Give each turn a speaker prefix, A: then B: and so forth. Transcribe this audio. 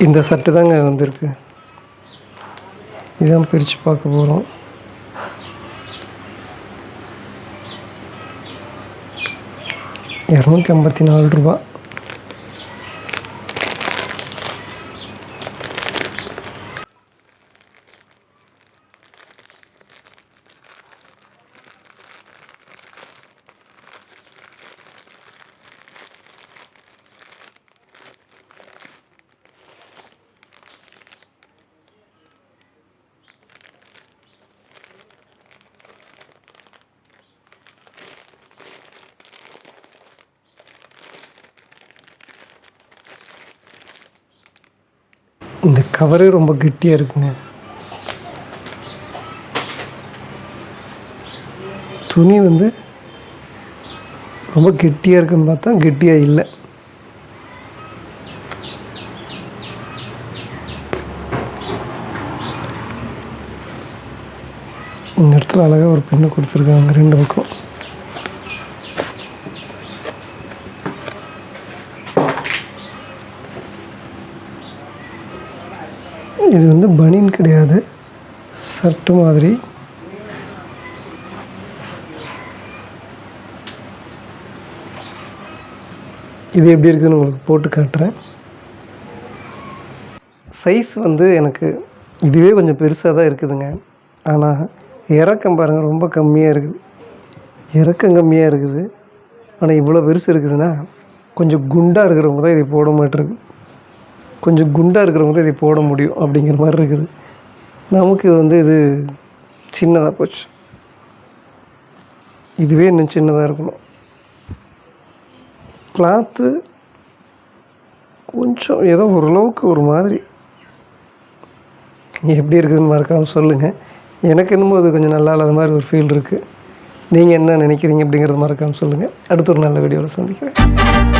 A: இந்த சட்டை தாங்க வந்திருக்கு. இதான் பிரித்து பார்க்க போகிறோம். ₹254. இந்த கவரே ரொம்ப கெட்டியாக இருக்குங்க. துணி வந்து ரொம்ப கெட்டியாக இருக்குன்னு பார்த்தா கெட்டியாக இல்லை. இந்த இடத்துல அழகாக ஒரு பின்னு கொடுத்துருக்காங்க 2 பக்கம். இது வந்து பனியன் கிடையாது, ஷர்ட்டு மாதிரி. இது எப்படி இருக்குதுன்னு உங்களுக்கு போட்டு காட்டுறேன். சைஸ் வந்து எனக்கு இதுவே கொஞ்சம் பெருசாக தான் இருக்குதுங்க. ஆனால் இறக்கம் பாருங்கள், ரொம்ப கம்மியாக இருக்குது. இறக்கம் கம்மியாக இருக்குது, ஆனால் இவ்வளோ பெருசு இருக்குதுன்னா கொஞ்சம் குண்டாக இருக்கிறவங்க தான் இதை போட மாட்டிருக்கு. கொஞ்சம் குண்டாக இருக்கிறவங்க தான் இதை போட முடியும் அப்படிங்கிற மாதிரி இருக்குது. நமக்கு வந்து இது சின்னதாக போச்சு. இதுவே இன்னும் சின்னதாக இருக்கணும். கிளாத்து கொஞ்சம் ஏதோ ஓரளவுக்கு ஒரு மாதிரி எப்படி இருக்குதுன்னு மறக்காமல் சொல்லுங்கள். எனக்கு என்னமோ அது கொஞ்சம் நல்லா இல்லாத மாதிரி ஒரு ஃபீல் இருக்குது. நீங்கள் என்ன நினைக்கிறீங்க அப்படிங்கிறத மறக்காமல் சொல்லுங்கள். அடுத்த ஒரு நல்ல வீடியோவில் சந்திக்கிறேன்.